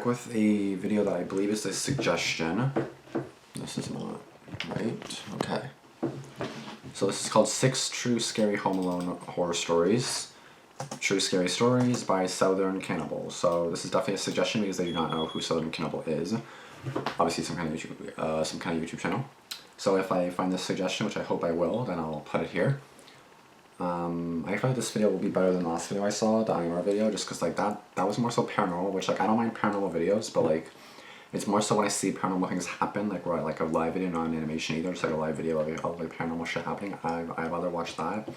back with a video that I believe is a suggestion. This is not right. Okay. So this is called 6 True Scary Home Alone Horror Stories. True Scary Stories by Southern Cannibal. So this is definitely a suggestion because they do not know who Southern Cannibal is. Obviously some kind of YouTube channel. So if I find this suggestion, which I hope I will, then I'll put it here. I feel like this video will be better than the last video I saw, the Damian video, just because like that was more so paranormal, which like I don't mind paranormal videos, but like it's more so when I see paranormal things happen, like where like a live video, not an animation either, just like a live video of like paranormal shit happening. I'd rather watch that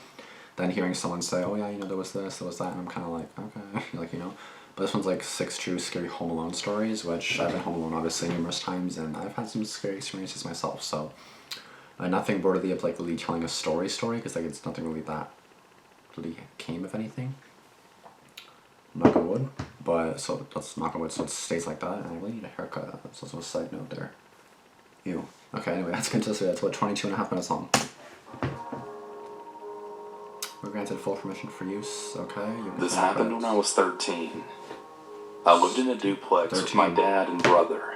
than hearing someone say, oh yeah, you know, there was this, there was that, and I'm kind of like, okay, like, you know. But this one's like 6 True Scary Home Alone Stories, which I've been home alone obviously numerous times, and I've had some scary experiences myself, so nothing worthy of like really telling a story, because like it's nothing really that really came of anything. Knock on wood. But so let's knock on wood so it stays like that. And I really need a haircut. That's also a side note there. Ew. Okay, anyway, that's good to see. That's about 22.5 minutes long. We're granted full permission for use. Okay. This happened when I was 13. I lived in a duplex with my dad and brother.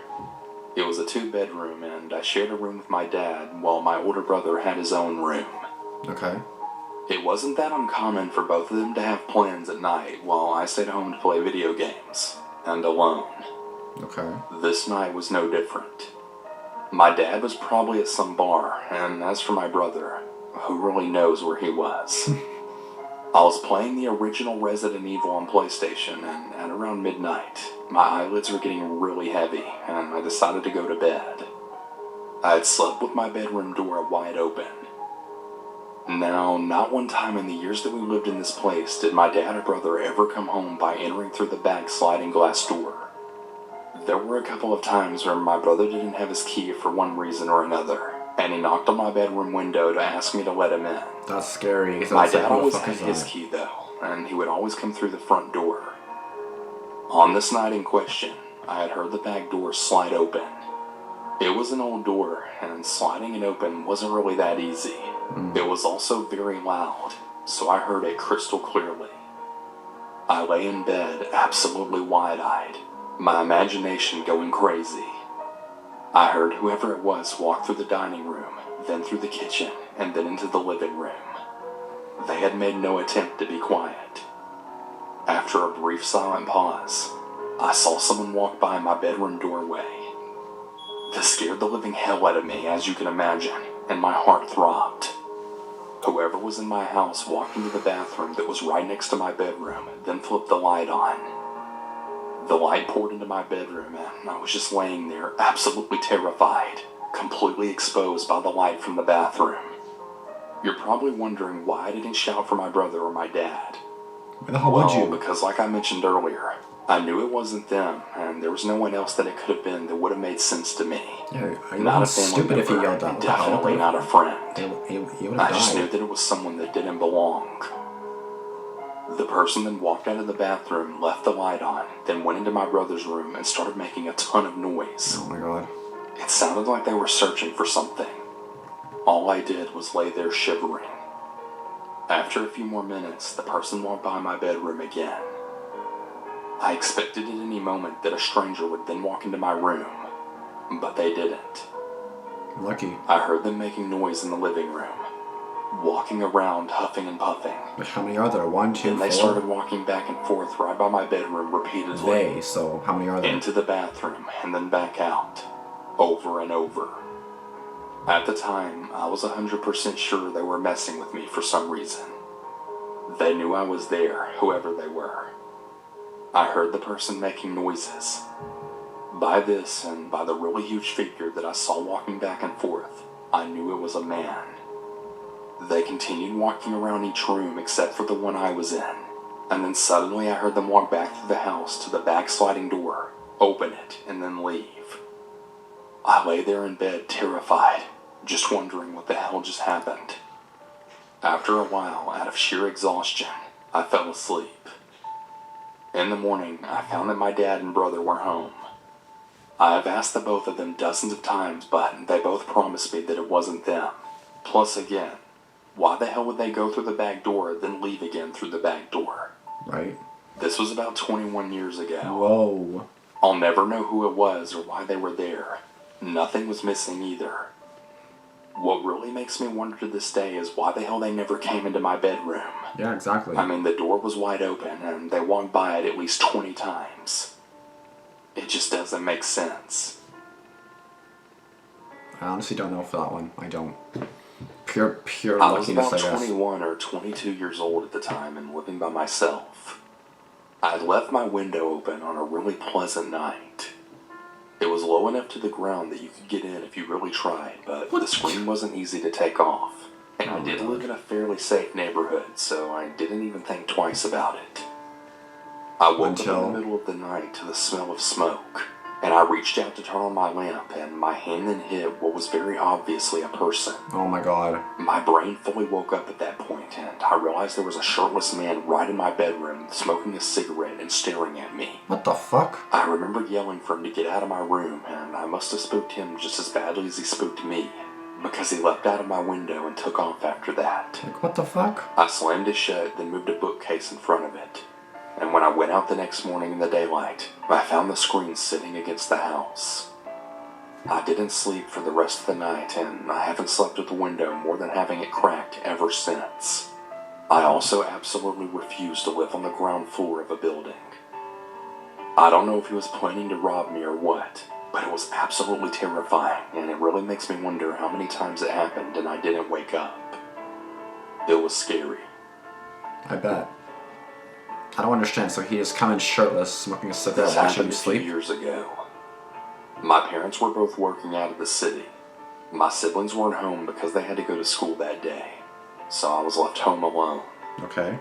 It was a 2-bedroom, and I shared a room with my dad while my older brother had his own room. Okay. It wasn't that uncommon for both of them to have plans at night while I stayed home to play video games, and alone. Okay. This night was no different. My dad was probably at some bar, and as for my brother, who really knows where he was? I was playing the original Resident Evil on PlayStation, and at around midnight, my eyelids were getting really heavy, and I decided to go to bed. I had slept with my bedroom door wide open. Now, not one time in the years that we lived in this place did my dad or brother ever come home by entering through the back sliding glass door. There were a couple of times where my brother didn't have his key for one reason or another, and he knocked on my bedroom window to ask me to let him in. That's scary. My dad always had his key though, and he would always come through the front door. On this night in question, I had heard the back door slide open. It was an old door, and sliding it open wasn't really that easy. It was also very loud, so I heard it crystal clearly. I lay in bed absolutely wide-eyed, my imagination going crazy. I heard whoever it was walk through the dining room, then through the kitchen, and then into the living room. They had made no attempt to be quiet. After a brief silent pause, I saw someone walk by my bedroom doorway. This scared the living hell out of me, as you can imagine, and my heart throbbed. Whoever was in my house walked into the bathroom that was right next to my bedroom, then flipped the light on. The light poured into my bedroom, and I was just laying there, absolutely terrified, completely exposed by the light from the bathroom. You're probably wondering why I didn't shout for my brother or my dad. Why the hell would you? Because like I mentioned earlier, I knew it wasn't them, and there was no one else that it could have been that would have made sense to me. Yeah, not a family member, if he yelled out. Definitely not a friend. He would have I died. just knew that it was someone that didn't belong. The person then walked out of the bathroom, left the light on, then went into my brother's room and started making a ton of noise. Oh my god. It sounded like they were searching for something. All I did was lay there shivering. After a few more minutes, the person walked by my bedroom again. I expected at any moment that a stranger would then walk into my room, but they didn't. Lucky. I heard them making noise in the living room, walking around huffing and puffing. But how many are there? 1, 2, 4? And they started walking back and forth right by my bedroom repeatedly. So how many are there? Into the bathroom and then back out, over and over. At the time, I was 100% sure they were messing with me for some reason. They knew I was there, whoever they were. I heard the person making noises. By this, and by the really huge figure that I saw walking back and forth, I knew it was a man. They continued walking around each room except for the one I was in, and then suddenly I heard them walk back through the house to the back sliding door, open it, and then leave. I lay there in bed terrified, just wondering what the hell just happened. After a while, out of sheer exhaustion, I fell asleep. In the morning, I found that my dad and brother were home. I have asked the both of them dozens of times, but they both promised me that it wasn't them. Plus again, why the hell would they go through the back door, then leave again through the back door? Right. This was about 21 years ago. Whoa. I'll never know who it was or why they were there. Nothing was missing either. What really makes me wonder to this day is why the hell they never came into my bedroom. Yeah, exactly. I mean, the door was wide open and they walked by it at least 20 times. It just doesn't make sense. I honestly don't know for that one. I don't. Pure I was luckiness, about I guess. 21 or 22 years old at the time and living by myself. I had left my window open on a really pleasant night. It was low enough to the ground that you could get in if you really tried, but the screen wasn't easy to take off. And I did live in a fairly safe neighborhood, so I didn't even think twice about it. I woke up in the middle of the night to the smell of smoke, and I reached out to turn on my lamp, and my hand then hit what was very obviously a person. Oh my god. My brain fully woke up at that point, and I realized there was a shirtless man right in my bedroom, smoking a cigarette and staring at me. What the fuck? I remember yelling for him to get out of my room, and I must have spooked him just as badly as he spooked me, because he leapt out of my window and took off after that. Like, what the fuck? I slammed it shut, then moved a bookcase in front of it. And when I went out the next morning in the daylight, I found the screen sitting against the house. I didn't sleep for the rest of the night, and I haven't slept with the window more than having it cracked ever since. I also absolutely refuse to live on the ground floor of a building. I don't know if he was planning to rob me or what, but it was absolutely terrifying, and it really makes me wonder how many times it happened and I didn't wake up. It was scary. I bet. I don't understand. So he is coming shirtless, smoking a cigarette, This watching happened you a few sleep? years ago. My parents were both working out of the city. My siblings weren't home because they had to go to school that day, so I was left home alone. Okay.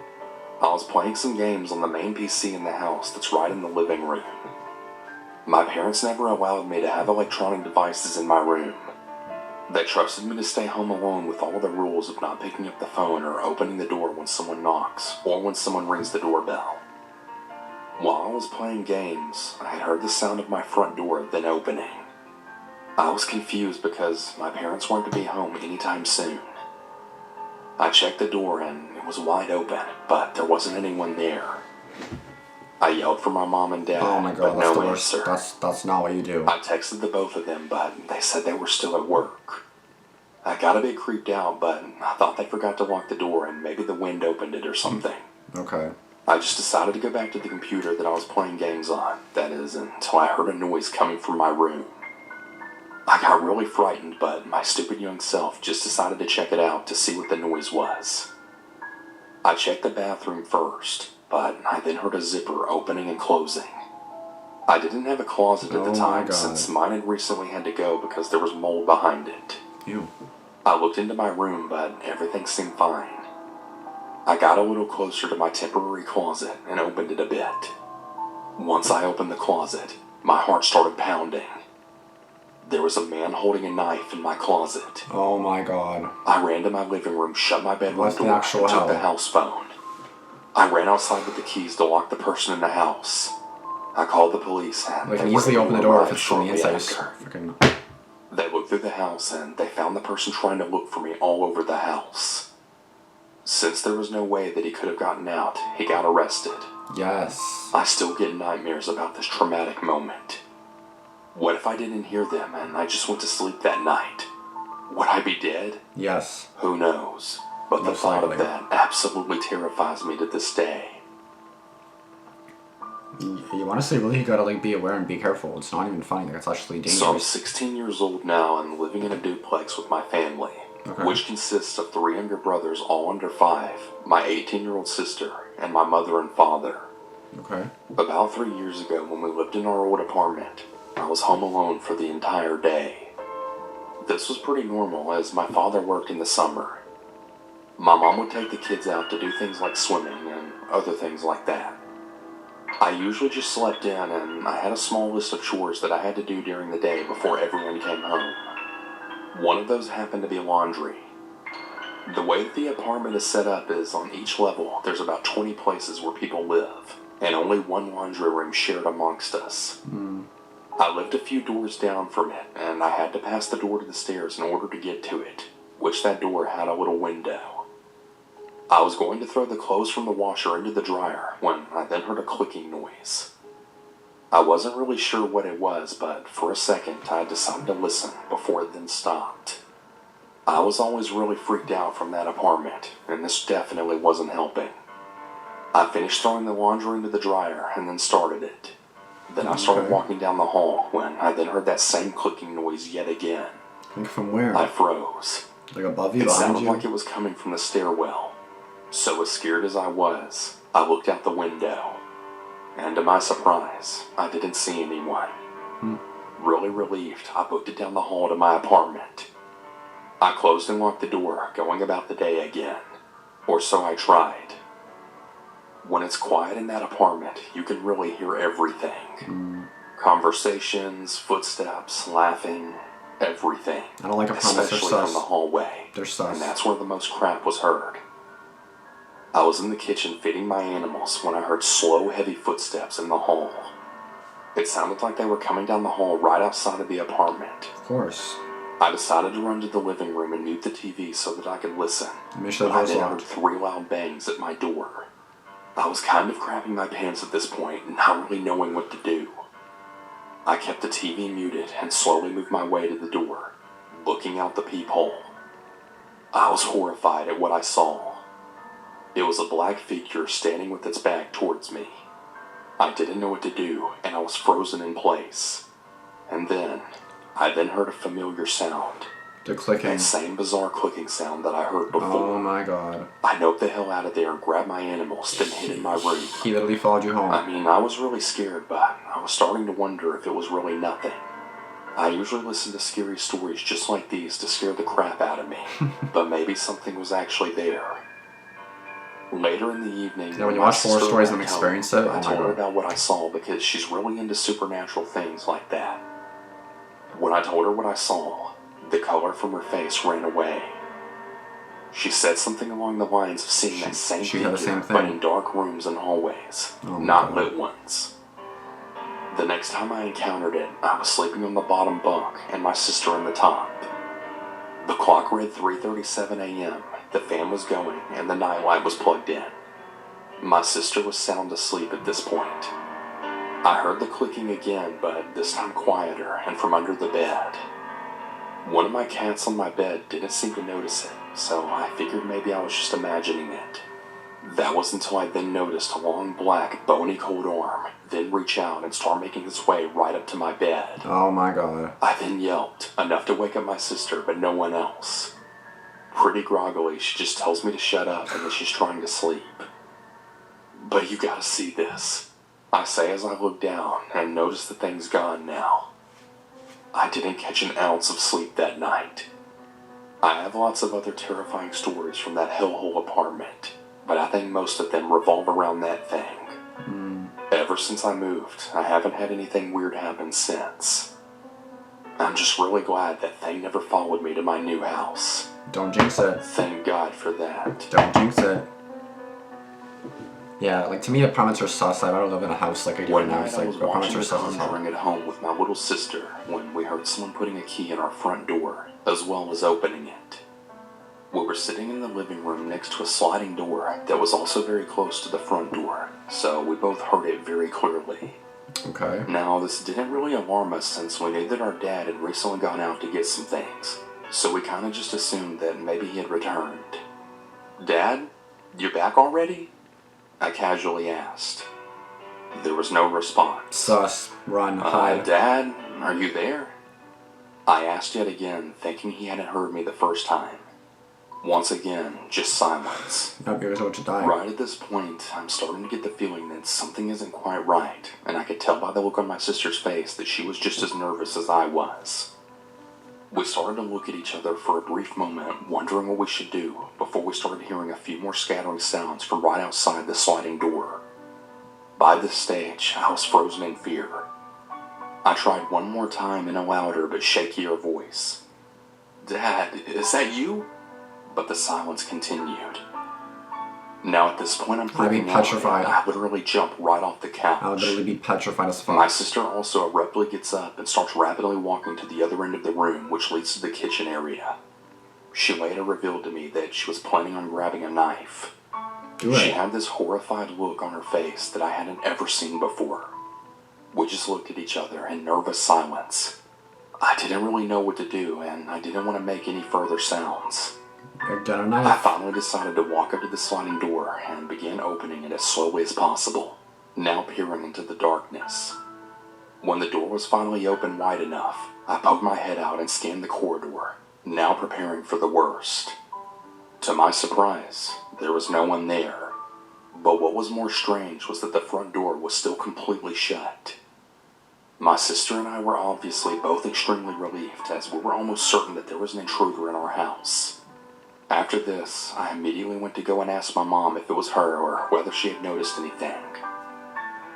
I was playing some games on the main PC in the house that's right in the living room. My parents never allowed me to have electronic devices in my room. They trusted me to stay home alone with all the rules of not picking up the phone or opening the door when someone knocks or when someone rings the doorbell. While I was playing games, I had heard the sound of my front door then opening. I was confused because my parents weren't to be home anytime soon. I checked the door and it was wide open, but there wasn't anyone there. I yelled for my mom and dad, Oh my god, but that's no the worst. answer. That's not what you do. I texted the both of them, but they said they were still at work. I got a bit creeped out, but I thought they forgot to lock the door and maybe the wind opened it or something. Okay. I just decided to go back to the computer that I was playing games on, that is, until I heard a noise coming from my room. I got really frightened, but my stupid young self just decided to check it out to see what the noise was. I checked the bathroom first, but I then heard a zipper opening and closing. I didn't have a closet at the time since mine had recently had to go because there was mold behind it. Ew. I looked into my room, but everything seemed fine. I got a little closer to my temporary closet and opened it a bit. Once I opened the closet, my heart started pounding. There was a man holding a knife in my closet. Oh my god. I ran to my living room, shut my bedroom What the door, actual and took hell? the house phone. I ran outside with the keys to lock the person in the house. I called the police and Like, they can easily were open the door if arrived it's from the shortly inside. after. Freaking. They looked through the house and they found the person trying to look for me all over the house. Since there was no way that he could have gotten out, he got arrested. Yes. I still get nightmares about this traumatic moment. What if I didn't hear them and I just went to sleep that night? Would I be dead? Yes. Who knows? But the Most thought of likely. that absolutely terrifies me to this day. You honestly really gotta like be aware and be careful. It's not even funny. Like, it's actually dangerous. So I'm 16 years old now and living in a duplex with my family, which consists of 3 younger brothers, all under 5, my 18-year-old sister, and my mother and father. Okay. About 3 years ago, when we lived in our old apartment, I was home alone for the entire day. This was pretty normal as my father worked in the summer. My mom would take the kids out to do things like swimming and other things like that. I usually just slept in and I had a small list of chores that I had to do during the day before everyone came home. One of those happened to be laundry. The way that the apartment is set up is on each level there's about 20 places where people live, and only one laundry room shared amongst us. I lived a few doors down from it, and I had to pass the door to the stairs in order to get to it, which that door had a little window. I was going to throw the clothes from the washer into the dryer when I then heard a clicking noise. I wasn't really sure what it was, but for a second I decided to listen before it then stopped. I was always really freaked out from that apartment, and this definitely wasn't helping. I finished throwing the laundry into the dryer and then started it. Then I started walking down the hall when I then heard that same clicking noise yet again. Like from where? I froze. Like above you, It behind sounded you? like it was coming from the stairwell. So as scared as I was, I looked out the window. And to my surprise, I didn't see anyone. Really relieved, I booked it down the hall to my apartment. I closed and locked the door, going about the day again. Or so I tried. When it's quiet in that apartment, you can really hear everything. Conversations, footsteps, laughing, everything. I don't like apartments, they're especially sus. from the hallway. They're sus. And that's where the most crap was heard. I was in the kitchen feeding my animals when I heard slow, heavy footsteps in the hall. It sounded like they were coming down the hall right outside of the apartment. Of course. I decided to run to the living room and mute the TV so that I could listen. Make sure the But I door's then heard locked. 3 loud bangs at my door. I was kind of crapping my pants at this point, not really knowing what to do. I kept the TV muted and slowly moved my way to the door, looking out the peephole. I was horrified at what I saw. It was a black figure standing with its back towards me. I didn't know what to do, and I was frozen in place. And then, I then heard a familiar sound. They're clicking. That same bizarre clicking sound that I heard before. Oh my god. I noped the hell out of there and grabbed my animals, then hid in my room. He literally followed you home. I mean, I was really scared, but I was starting to wonder if it was really nothing. I usually listen to scary stories just like these to scare the crap out of me, but maybe something was actually there. Later in the evening, Yeah, when you my watch horror sister stories and went home, experience it, oh I my told her God. about what I saw because she's really into supernatural things like that. When I told her what I saw, the color from her face ran away. She said something along the lines of seeing that same she had the figure, same thing. but in dark rooms and hallways, Oh my not God. lit ones. The next time I encountered it, I was sleeping on the bottom bunk and my sister on the top. The clock read 3:37 a.m., the fan was going, and the nightlight was plugged in. My sister was sound asleep at this point. I heard the clicking again, but this time quieter and from under the bed. One of my cats on my bed didn't seem to notice it, so I figured maybe I was just imagining it. That was until I then noticed a long black, bony cold arm, then reach out and start making its way right up to my bed. Oh my god. I then yelped, enough to wake up my sister, but no one else. Pretty groggily, she just tells me to shut up and that she's trying to sleep. But you gotta see this, I say as I look down and notice the thing's gone now. I didn't catch an ounce of sleep that night. I have lots of other terrifying stories from that hellhole apartment, but I think most of them revolve around that thing. Ever since I moved, I haven't had anything weird happen since. I'm just really glad that thing never followed me to my new house. Don't jinx it. Thank God for that. Don't jinx it. Yeah, like to me apartments are sus. I don't live in a house like I do right One now. night It's I like was apartments watching are The sus as hell. Conjuring at home with my little sister when we heard someone putting a key in our front door, as well as opening it. We were sitting in the living room next to a sliding door that was also very close to the front door, so we both heard it very clearly. Okay. Now, this didn't really alarm us since we knew that our dad had recently gone out to get some things, so we kind of just assumed that maybe he had returned. "Dad, you're back already?" I casually asked. There was no response. Sus. Run. Hide. Dad, are you there? I asked yet again, thinking he hadn't heard me the first time. Once again, just silence. Nope, you're about to die. Right at this point, I'm starting to get the feeling that something isn't quite right, and I could tell by the look on my sister's face that she was just as nervous as I was. We started to look at each other for a brief moment, wondering what we should do, before we started hearing a few more scattering sounds from right outside the sliding door. By this stage, I was frozen in fear. I tried one more time in a louder but shakier voice. "Dad, is that you?" But the silence continued. Now at this point I'm I'd be freaking out. petrified. I literally jumped right off the couch. I would literally be petrified as My fuck. sister also abruptly gets up and starts rapidly walking to the other end of the room, which leads to the kitchen area. She later revealed to me that she was planning on grabbing a knife. Do She it. had this horrified look on her face that I hadn't ever seen before. We just looked at each other in nervous silence. I didn't really know what to do, and I didn't want to make any further sounds. I finally decided to walk up to the sliding door and began opening it as slowly as possible, now peering into the darkness. When the door was finally open wide enough, I poked my head out and scanned the corridor, now preparing for the worst. To my surprise, there was no one there. But what was more strange was that the front door was still completely shut. My sister and I were obviously both extremely relieved, as we were almost certain that there was an intruder in our house. After this, I immediately went to go and ask my mom if it was her or whether she had noticed anything.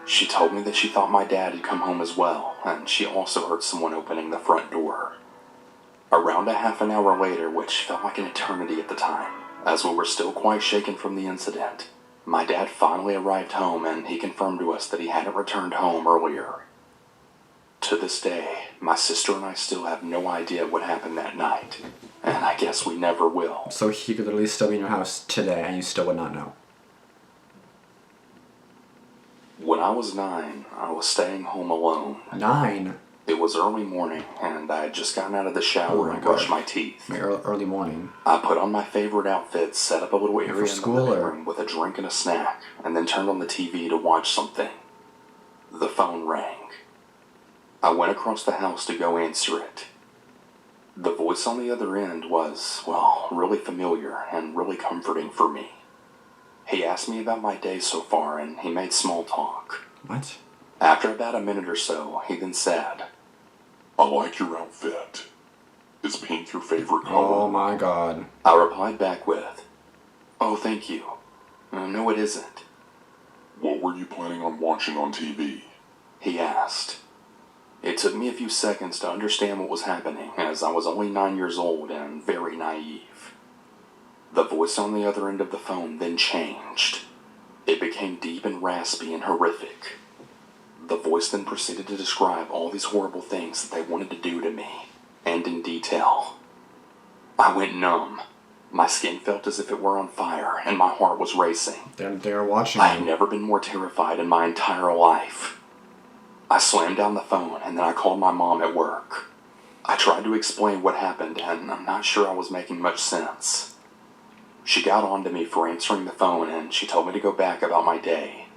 She told me that she thought my dad had come home as well, and she also heard someone opening the front door. Around a half an hour later, which felt like an eternity at the time, as we were still quite shaken from the incident, my dad finally arrived home and he confirmed to us that he hadn't returned home earlier. To this day, my sister and I still have no idea what happened that night, and I guess we never will. So he could literally still be in your house today and you still would not know? When I was 9, I was staying home alone. 9? It was early morning, and I had just gotten out of the shower and brushed my teeth. Early morning. I put on my favorite outfit, set up a little area in the living room with a drink and a snack, and then turned on the TV to watch something. The phone rang. I went across the house to go answer it. The voice on the other end was, well, really familiar and really comforting for me. He asked me about my day so far, and he made small talk. What? After about a minute or so, he then said, "I like your outfit. Is pink your favorite color?" Oh my god. I replied back with, "Oh, thank you. No, it isn't." "What were you planning on watching on TV?" he asked. It took me a few seconds to understand what was happening, as I was only 9 years old and very naive. The voice on the other end of the phone then changed. It became deep and raspy and horrific. The voice then proceeded to describe all these horrible things that they wanted to do to me, and in detail. I went numb. My skin felt as if it were on fire, and my heart was racing. They're watching I had never been more terrified in my entire life. I slammed down the phone, and then I called my mom at work. I tried to explain what happened, and I'm not sure I was making much sense. She got on to me for answering the phone, and she told me to go back about my day.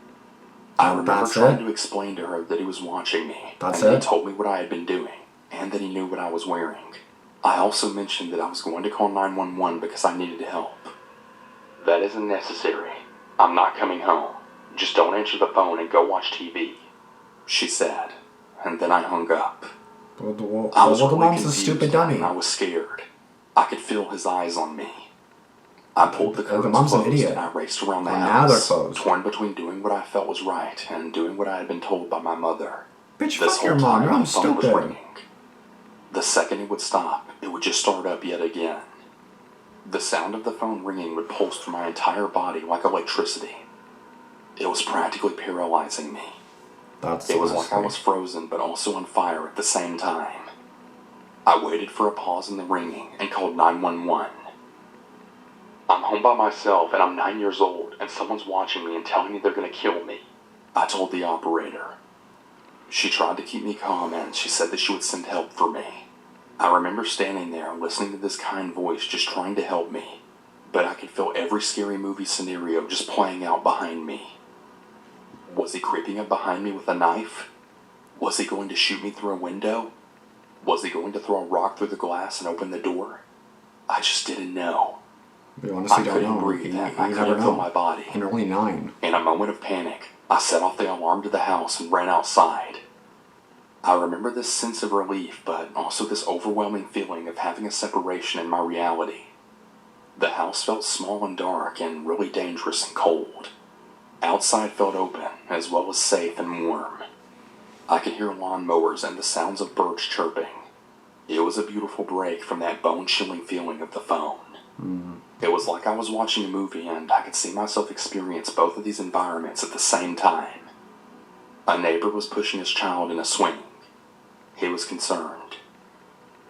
I remember trying to explain to her that he was watching me, and that he told me what I had been doing, and that he knew what I was wearing. I also mentioned that I was going to call 911 because I needed help. "That isn't necessary. I'm not coming home. Just don't answer the phone and go watch TV," she said, and then I hung up. I was really confused and I was scared. I could feel his eyes on me. I pulled the curtains closed and I raced around the house, torn between doing what I felt was right and doing what I had been told by my mother. Bitch, fuck your mom, your mom's stupid. Was ringing. The second it would stop, it would just start up yet again. The sound of the phone ringing would pulse through my entire body like electricity. It was practically paralyzing me. It was like I was frozen but also on fire at the same time. I waited for a pause in the ringing and called 911. "I'm home by myself and I'm 9 years old and someone's watching me and telling me they're going to kill me," I told the operator. She tried to keep me calm and she said that she would send help for me. I remember standing there listening to this kind voice just trying to help me, but I could feel every scary movie scenario just playing out behind me. Was he creeping up behind me with a knife? Was he going to shoot me through a window? Was he going to throw a rock through the glass and open the door? I just didn't know. We honestly don't know. I couldn't breathe and I couldn't feel my body. And you're only 9. In a moment of panic, I set off the alarm to the house and ran outside. I remember this sense of relief, but also this overwhelming feeling of having a separation in my reality. The house felt small and dark and really dangerous and cold. Outside felt open, as well as safe and warm. I could hear lawnmowers and the sounds of birds chirping. It was a beautiful break from that bone-chilling feeling of the phone. It was like I was watching a movie and I could see myself experience both of these environments at the same time. A neighbor was pushing his child in a swing. He was concerned.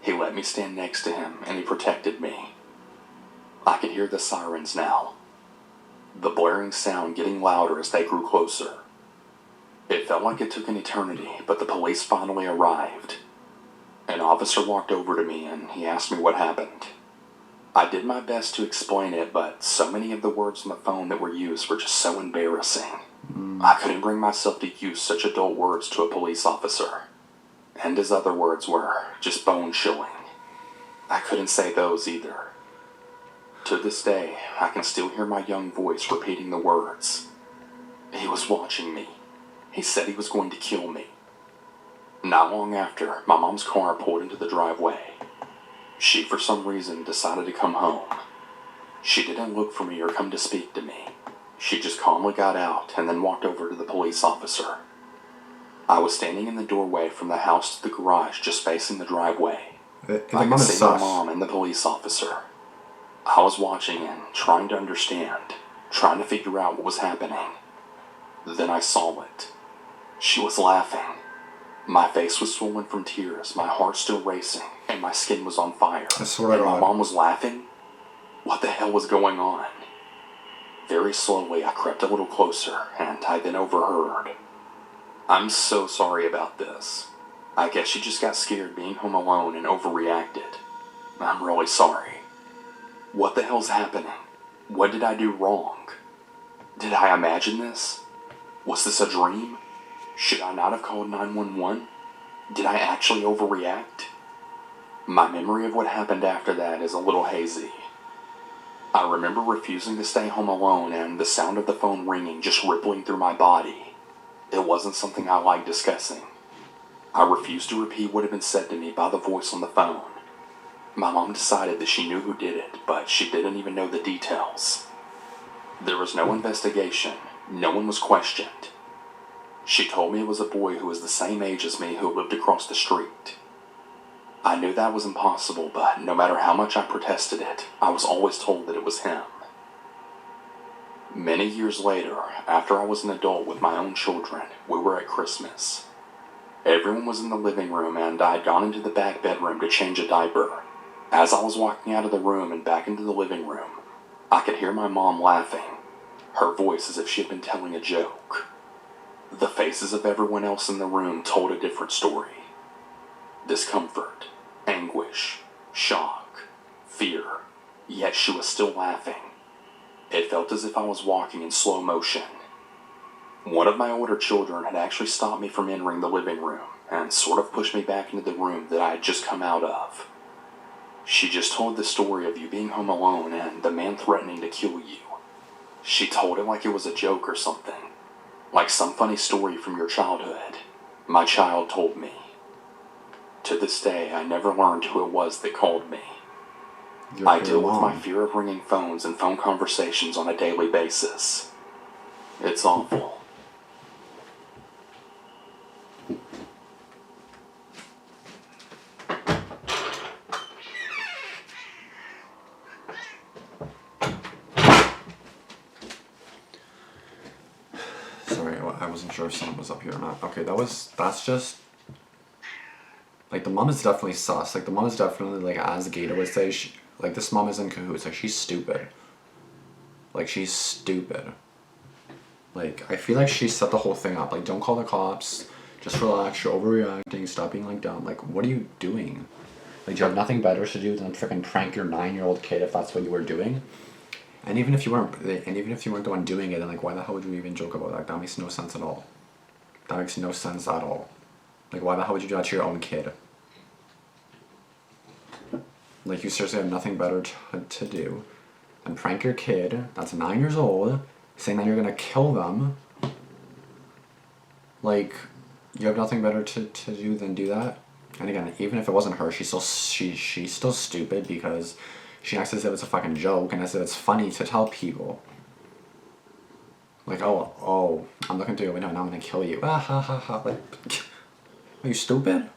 He let me stand next to him and he protected me. I could hear the sirens now, the blaring sound getting louder as they grew closer. It felt like it took an eternity, but the police finally arrived. An officer walked over to me and he asked me what happened. I did my best to explain it, but so many of the words on the phone that were used were just so embarrassing. I couldn't bring myself to use such adult words to a police officer. And his other words were just bone-chilling. I couldn't say those either. To this day, I can still hear my young voice repeating the words. He was watching me. He said he was going to kill me. Not long after, my mom's car pulled into the driveway. She, for some reason, decided to come home. She didn't look for me or come to speak to me. She just calmly got out and then walked over to the police officer. I was standing in the doorway from the house to the garage, just facing the driveway. I could see my mom and the police officer. I was watching and trying to understand, trying to figure out what was happening. Then I saw it. She was laughing. My face was swollen from tears, my heart still racing, and my skin was on fire. I swear to God. My mom was laughing? What the hell was going on? Very slowly, I crept a little closer, and I then overheard. I'm so sorry about this. I guess she just got scared being home alone and overreacted. I'm really sorry. What the hell's happening? What did I do wrong? Did I imagine this? Was this a dream? Should I not have called 911? Did I actually overreact? My memory of what happened after that is a little hazy. I remember refusing to stay home alone and the sound of the phone ringing just rippling through my body. It wasn't something I liked discussing. I refused to repeat what had been said to me by the voice on the phone. My mom decided that she knew who did it, but she didn't even know the details. There was no investigation. No one was questioned. She told me it was a boy who was the same age as me who lived across the street. I knew that was impossible, but no matter how much I protested it, I was always told that it was him. Many years later, after I was an adult with my own children, we were at Christmas. Everyone was in the living room and I had gone into the back bedroom to change a diaper. As I was walking out of the room and back into the living room, I could hear my mom laughing, her voice as if she had been telling a joke. The faces of everyone else in the room told a different story. Discomfort, anguish, shock, fear, yet she was still laughing. It felt as if I was walking in slow motion. One of my older children had actually stopped me from entering the living room and sort of pushed me back into the room that I had just come out of. She just told the story of you being home alone and the man threatening to kill you. She told it like it was a joke or something. Like some funny story from your childhood. My child told me. To this day, I never learned who it was that called me. I deal with my fear of ringing phones and phone conversations on a daily basis. It's awful. Sorry, I wasn't sure if someone was up here or not. Okay, that's just... Like, the mom is definitely sus. Like, the mom is definitely, like, as Gator would say, like, this mom is in cahoots. Like, she's stupid. Like, she's stupid. Like, I feel like she set the whole thing up. Like, don't call the cops. Just relax. You're overreacting. Stop being, like, dumb. Like, what are you doing? Like, do you have nothing better to do than freaking prank your 9-year-old kid if that's what you were doing? And even if you weren't the one doing it, then, like, why the hell would you even joke about that? That makes no sense at all. That makes no sense at all. Like, why the hell would you do that to your own kid? Like, you seriously have nothing better to do than prank your kid that's 9 years old, saying that you're gonna kill them. Like, you have nothing better to do than do that? And again, even if it wasn't her, she's still stupid because she acts as if it's a fucking joke and as if it's funny to tell people. Like, oh, I'm looking through your window and I'm gonna kill you. Ah, ha, ha, ha. Like, are you stupid?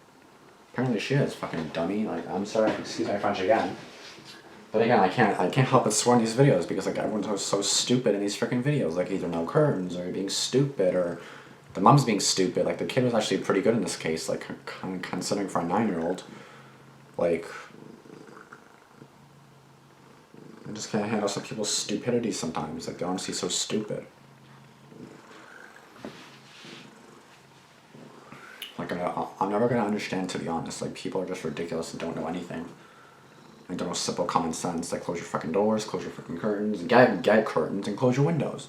Apparently she is, fucking dummy. Like, I'm sorry, excuse my French again. But again, I can't help but swear in these videos because, like, everyone's so stupid in these freaking videos. Like, either no curtains or being stupid or the mom's being stupid. Like, the kid was actually pretty good in this case, like, considering for a 9-year-old. Like, I just can't handle some people's stupidity sometimes. Like, they're honestly so stupid. never gonna understand, to be honest. Like, people are just ridiculous and don't know anything. And don't know simple common sense. Like, close your fucking doors, close your fucking curtains, get curtains, and close your windows.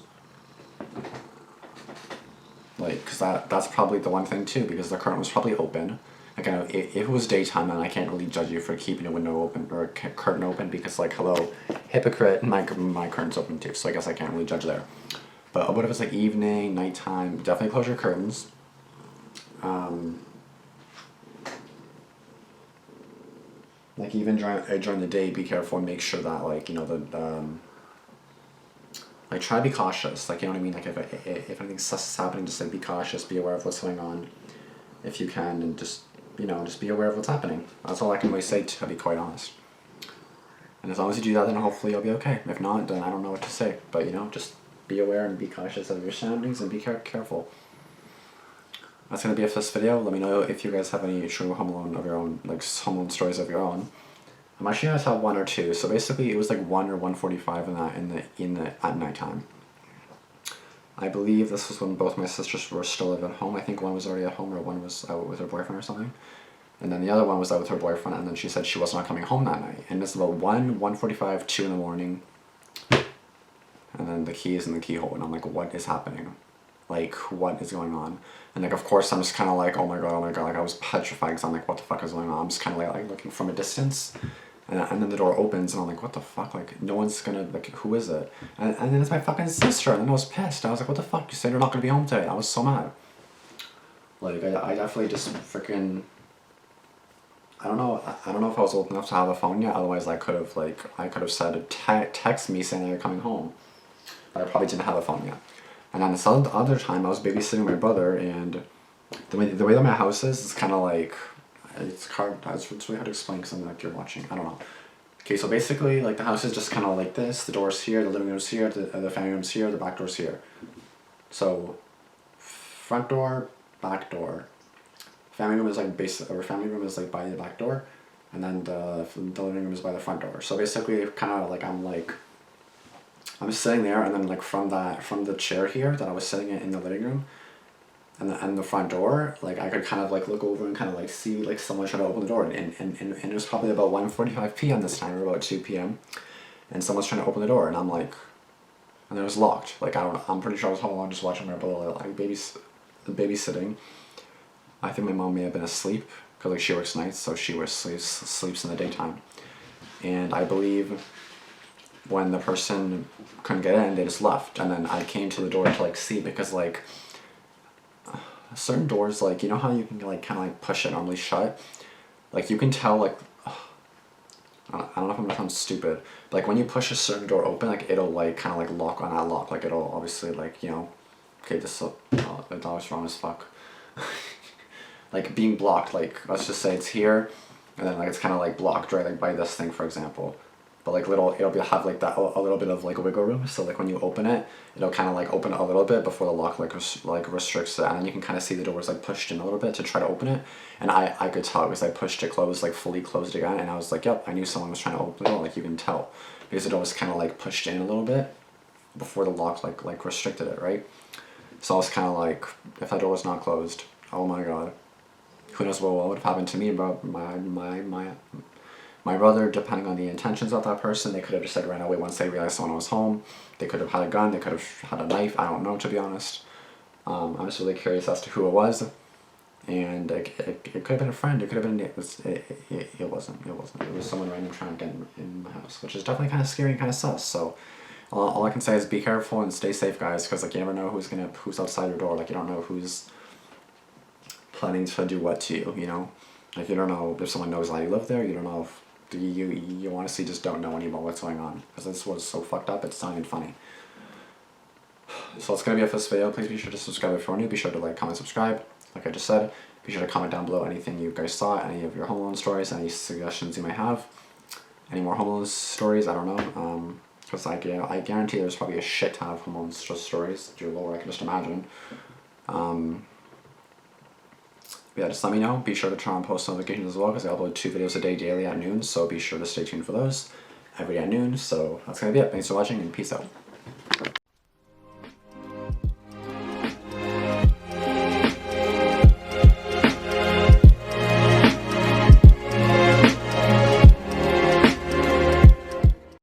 Like, because that's probably the one thing too, because the curtain was probably open. Like, I know if it was daytime, then I can't really judge you for keeping a window open or a curtain open, because, like, hello, hypocrite, my curtain's open too, so I guess I can't really judge there. But what if it's like evening, nighttime? Definitely close your curtains. Like, even during the day, be careful and make sure that, like, you know, like, try to be cautious. Like, you know what I mean? Like, if anything sus is happening, just, like, be cautious, be aware of what's going on, if you can, and just, you know, just be aware of what's happening. That's all I can really say, to be quite honest. And as long as you do that, then hopefully you'll be okay. If not, then I don't know what to say. But, you know, just be aware and be cautious of your surroundings and be careful. That's going to be it for this video. Let me know if you guys have any true Home Alone of your own, like Home Alone stories of your own. I'm actually going to tell one or two. So basically it was like 1 or 1:45 at nighttime. I believe this was when both my sisters were still at home. I think one was already at home or one was out with her boyfriend or something. And then the other one was out with her boyfriend, and then she said she was not coming home that night. And it's about 1:45, 2 in the morning. And then the key is in the keyhole, and I'm like, what is happening? Like, what is going on? And, like, of course, I'm just kind of like, oh my god, like, I was petrified, because I'm like, what the fuck is going on? I'm just kind of like looking from a distance, and then the door opens, and I'm like, what the fuck? Like, no one's gonna, like, who is it? And then it's my fucking sister, and then I was pissed. I was like, what the fuck? You said you're not gonna be home today. I was so mad. Like, I definitely just freaking, I don't know if I was old enough to have a phone yet. Otherwise, I could have said, text me saying that you're coming home. But I probably didn't have a phone yet. And then this other time, I was babysitting my brother, and the way that my house is kind of like, it's really hard to explain because I'm like, you're watching, I don't know. Okay, so basically, like, the house is just kind of like this. The door's here, the living room's here, the family room's here, the back door's here. So, front door, back door. Family room is like family room is like by the back door, and then the living room is by the front door. So basically, kind of like I'm sitting there, and then like from the chair here that I was sitting in the living room, and the front door, like, I could kind of like look over and kind of like see like someone trying to open the door, and it was probably about 1:45 p.m. this time, or about 2 p.m. and someone's trying to open the door, and I'm like, and it was locked. Like, I'm pretty sure I was home alone just watching my brother, like, babysitting. I think my mom may have been asleep, because, like, she works nights, so she sleeps in the daytime. And I believe when the person couldn't get in, they just left. And then I came to the door to, like, see, because, like, certain doors, like, you know how you can, like, kind of, like, push it normally shut? Like, you can tell, like, I don't know if I'm gonna sound stupid, but, like, when you push a certain door open, like, it'll, like, kind of, like, lock on that lock. Like, it'll obviously, like, you know, okay, this is, that was wrong as fuck. Like, being blocked, like, let's just say it's here, and then, like, it's kind of, like, blocked, right, like, by this thing, for example. But, like, it'll have, like, that, a little bit of, like, wiggle room, so, like, when you open it, it'll kind of, like, open a little bit before the lock, like, restricts it, and then you can kind of see the doors, like, pushed in a little bit to try to open it, and I could tell, because I pushed it closed, like, fully closed again, and I was like, yep, I knew someone was trying to open the door, like, you can tell, because it was kind of, like, pushed in a little bit before the lock, like, restricted it, right? So I was kind of like, if that door was not closed, oh my god. Who knows what would have happened to me, but my brother, depending on the intentions of that person, they could have just, like, ran away once they realized someone was home. They could have had a gun, they could have had a knife, I don't know, to be honest. I'm just really curious as to who it was. And it could have been a friend, it could have been, it wasn't. It was someone random trying to get in my house, which is definitely kind of scary and kind of sus. So all I can say is be careful and stay safe, guys, because, like, you never know who's outside your door. Like, you don't know who's planning to do what to you, you know? Like, you don't know if someone knows how you live there, you don't know if you honestly just don't know anymore what's going on, because this was so fucked up, it's not even funny. So that's gonna be it for this video. Please be sure to subscribe if you're new, be sure to like, comment, subscribe, like I just said. Be sure to comment down below anything you guys saw, any of your Home Alone stories, any suggestions you might have, any more Home Alone stories, I don't know, because I guarantee there's probably a shit ton of Home Alone stories, dear lord, I can just imagine. Yeah, just let me know. Be sure to turn on post notifications as well, because I upload 2 videos a day daily at noon, so be sure to stay tuned for those every day at noon. So that's gonna be it. Thanks for watching, and peace out.